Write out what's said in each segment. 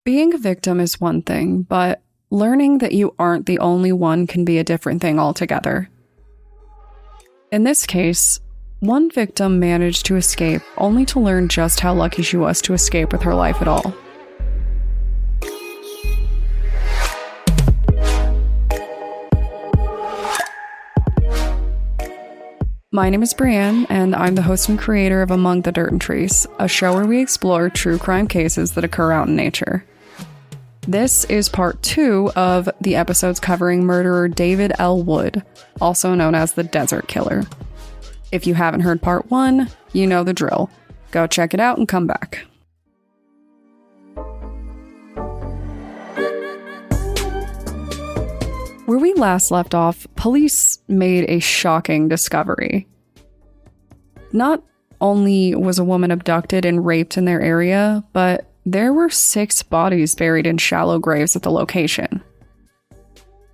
Being a victim is one thing, but learning that you aren't the only one can be a different thing altogether. In this case, one victim managed to escape only to learn just how lucky she was to escape with her life at all. My name is Brienne, and I'm the host and creator of Among the Dirt and Trees, a show where we explore true crime cases that occur out in nature. This is part 2 of the episodes covering murderer David L. Wood, also known as the Desert Killer. If you haven't heard part 1, you know the drill. Go check it out and come back. Where we last left off, police made a shocking discovery. Not only was a woman abducted and raped in their area, but there were 6 bodies buried in shallow graves at the location.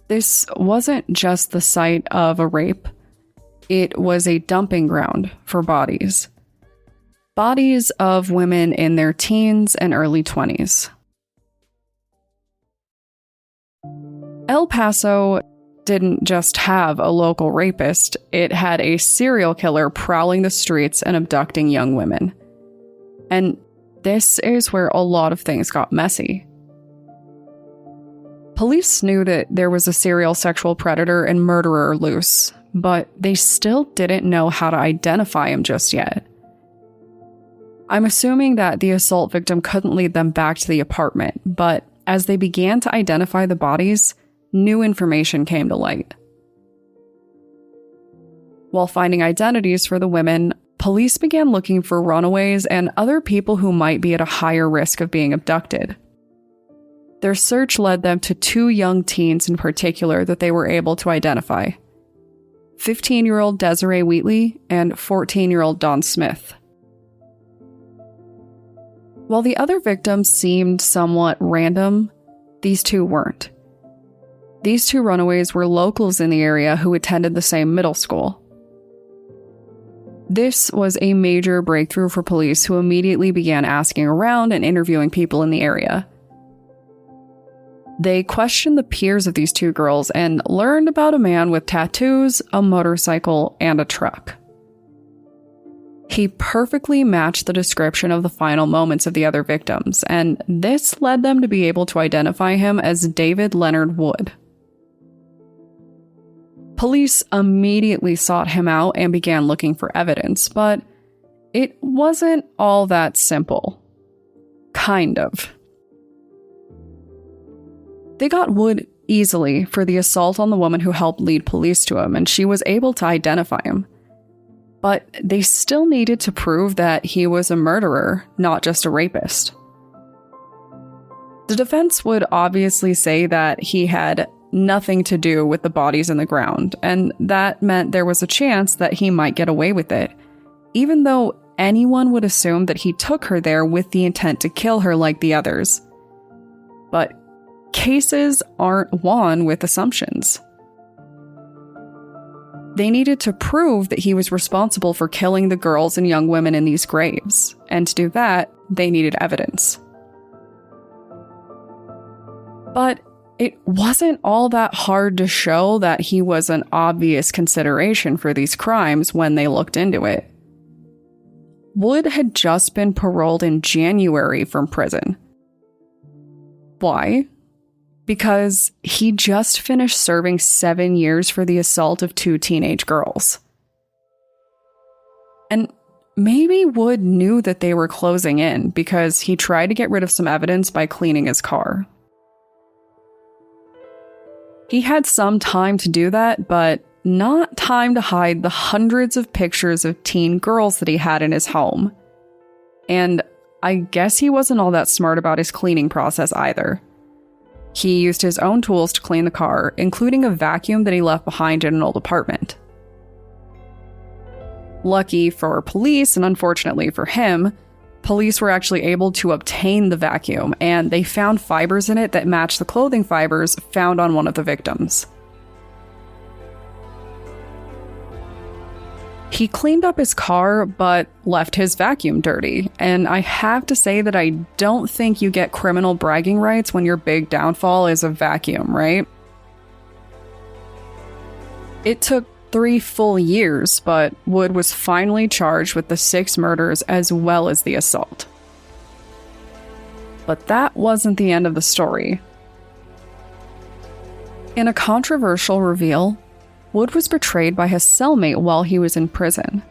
This wasn't just the site of a rape. It was a dumping ground for bodies. Bodies of women in their teens and early 20s. El Paso didn't just have a local rapist, it had a serial killer prowling the streets and abducting young women. And this is where a lot of things got messy. Police knew that there was a serial sexual predator and murderer loose, but they still didn't know how to identify him just yet. I'm assuming that the assault victim couldn't lead them back to the apartment, but as they began to identify the bodies, new information came to light. While finding identities for the women, police began looking for runaways and other people who might be at a higher risk of being abducted. Their search led them to 2 young teens in particular that they were able to identify: 15-year-old Desiree Wheatley and 14-year-old Dawn Smith. While the other victims seemed somewhat random, these 2 weren't. These 2 runaways were locals in the area who attended the same middle school. This was a major breakthrough for police, who immediately began asking around and interviewing people in the area. They questioned the peers of these 2 girls and learned about a man with tattoos, a motorcycle, and a truck. He perfectly matched the description of the final moments of the other victims, and this led them to be able to identify him as David Leonard Wood. Police immediately sought him out and began looking for evidence, but it wasn't all that simple. Kind of. They got Wood easily for the assault on the woman who helped lead police to him, and she was able to identify him. But they still needed to prove that he was a murderer, not just a rapist. The defense would obviously say that he had nothing to do with the bodies in the ground, and that meant there was a chance that he might get away with it, even though anyone would assume that he took her there with the intent to kill her like the others. But cases aren't won with assumptions. They needed to prove that he was responsible for killing the girls and young women in these graves, and to do that, they needed evidence. But it wasn't all that hard to show that he was an obvious consideration for these crimes when they looked into it. Wood had just been paroled in January from prison. Why? Because he just finished serving 7 years for the assault of 2 teenage girls. And maybe Wood knew that they were closing in because he tried to get rid of some evidence by cleaning his car. He had some time to do that, but not time to hide the hundreds of pictures of teen girls that he had in his home. And I guess he wasn't all that smart about his cleaning process either. He used his own tools to clean the car, including a vacuum that he left behind in an old apartment. Lucky for police, and unfortunately for him, police were actually able to obtain the vacuum, and they found fibers in it that matched the clothing fibers found on one of the victims. He cleaned up his car, but left his vacuum dirty. And I have to say that I don't think you get criminal bragging rights when your big downfall is a vacuum, right? It took 3 full years, but Wood was finally charged with the 6 murders as well as the assault. But that wasn't the end of the story. In a controversial reveal, Wood was betrayed by his cellmate while he was in prison.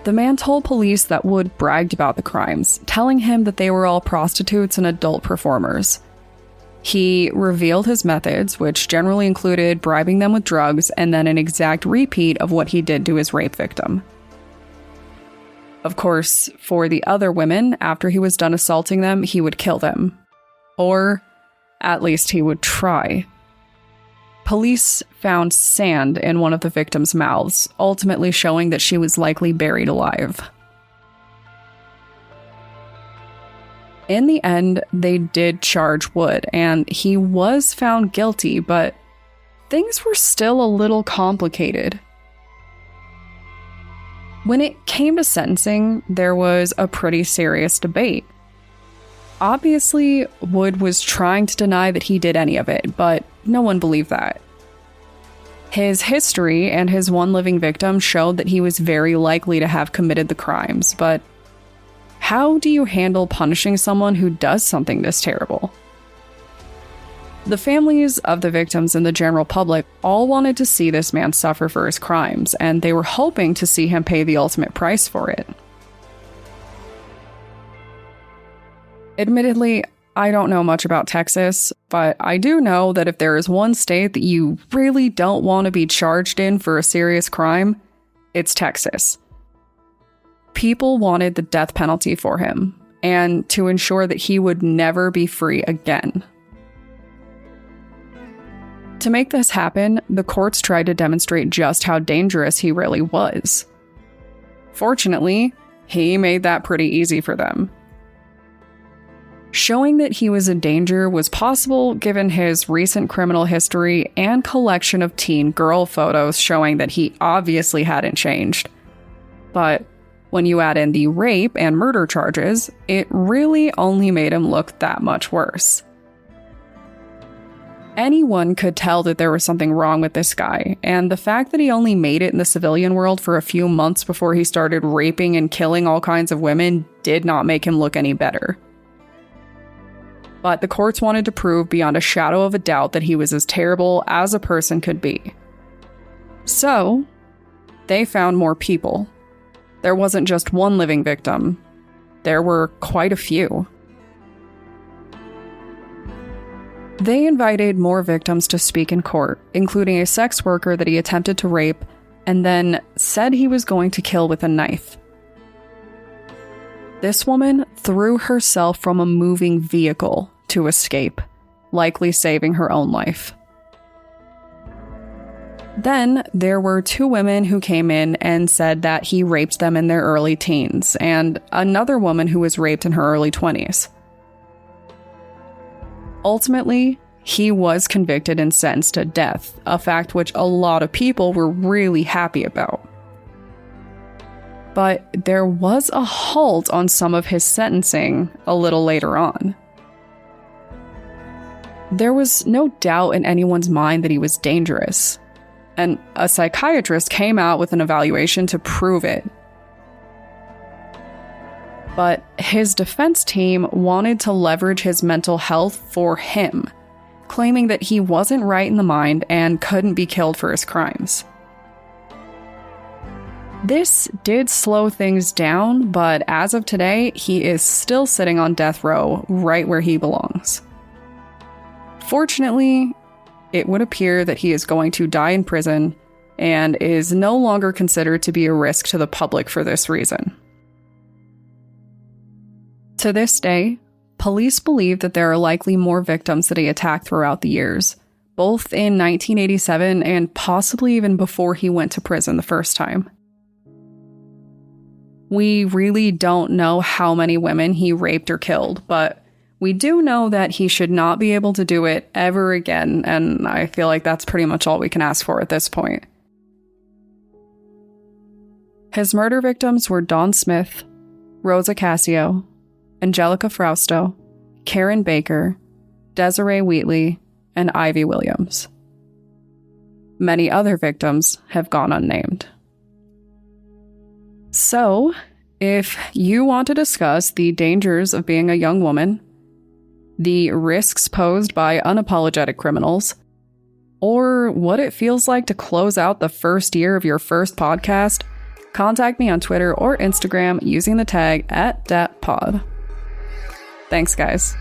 The man told police that Wood bragged about the crimes, telling him that they were all prostitutes and adult performers. He revealed his methods, which generally included bribing them with drugs and then an exact repeat of what he did to his rape victim. Of course, for the other women, after he was done assaulting them, he would kill them. Or, at least he would try. Police found sand in one of the victims' mouths, ultimately showing that she was likely buried alive. In the end, they did charge Wood, and he was found guilty, but things were still a little complicated. When it came to sentencing, there was a pretty serious debate. Obviously, Wood was trying to deny that he did any of it, but no one believed that. His history and his one living victim showed that he was very likely to have committed the crimes, but how do you handle punishing someone who does something this terrible? The families of the victims and the general public all wanted to see this man suffer for his crimes, and they were hoping to see him pay the ultimate price for it. Admittedly, I don't know much about Texas, but I do know that if there is one state that you really don't want to be charged in for a serious crime, it's Texas. People wanted the death penalty for him, and to ensure that he would never be free again. To make this happen, the courts tried to demonstrate just how dangerous he really was. Fortunately, he made that pretty easy for them. Showing that he was a danger was possible given his recent criminal history and collection of teen girl photos showing that he obviously hadn't changed. But when you add in the rape and murder charges, it really only made him look that much worse. Anyone could tell that there was something wrong with this guy, and the fact that he only made it in the civilian world for a few months before he started raping and killing all kinds of women did not make him look any better. But the courts wanted to prove beyond a shadow of a doubt that he was as terrible as a person could be. So, they found more people. There wasn't just one living victim. There were quite a few. They invited more victims to speak in court, including a sex worker that he attempted to rape, and then said he was going to kill with a knife. This woman threw herself from a moving vehicle to escape, likely saving her own life. Then there were 2 women who came in and said that he raped them in their early teens, and another woman who was raped in her early 20s. Ultimately, he was convicted and sentenced to death, a fact which a lot of people were really happy about. But there was a halt on some of his sentencing a little later on. There was no doubt in anyone's mind that he was dangerous, and a psychiatrist came out with an evaluation to prove it. But his defense team wanted to leverage his mental health for him, claiming that he wasn't right in the mind and couldn't be killed for his crimes. This did slow things down, but as of today, he is still sitting on death row right where he belongs. Fortunately, it would appear that he is going to die in prison and is no longer considered to be a risk to the public for this reason. To this day, police believe that there are likely more victims that he attacked throughout the years, both in 1987 and possibly even before he went to prison the first time. We really don't know how many women he raped or killed, but we do know that he should not be able to do it ever again, and I feel like that's pretty much all we can ask for at this point. His murder victims were Dawn Smith, Rosa Cassio, Angelica Frausto, Karen Baker, Desiree Wheatley, and Ivy Williams. Many other victims have gone unnamed. So, if you want to discuss the dangers of being a young woman, the risks posed by unapologetic criminals, or what it feels like to close out the first year of your first podcast, contact me on Twitter or Instagram using the tag @datpod. Thanks, guys.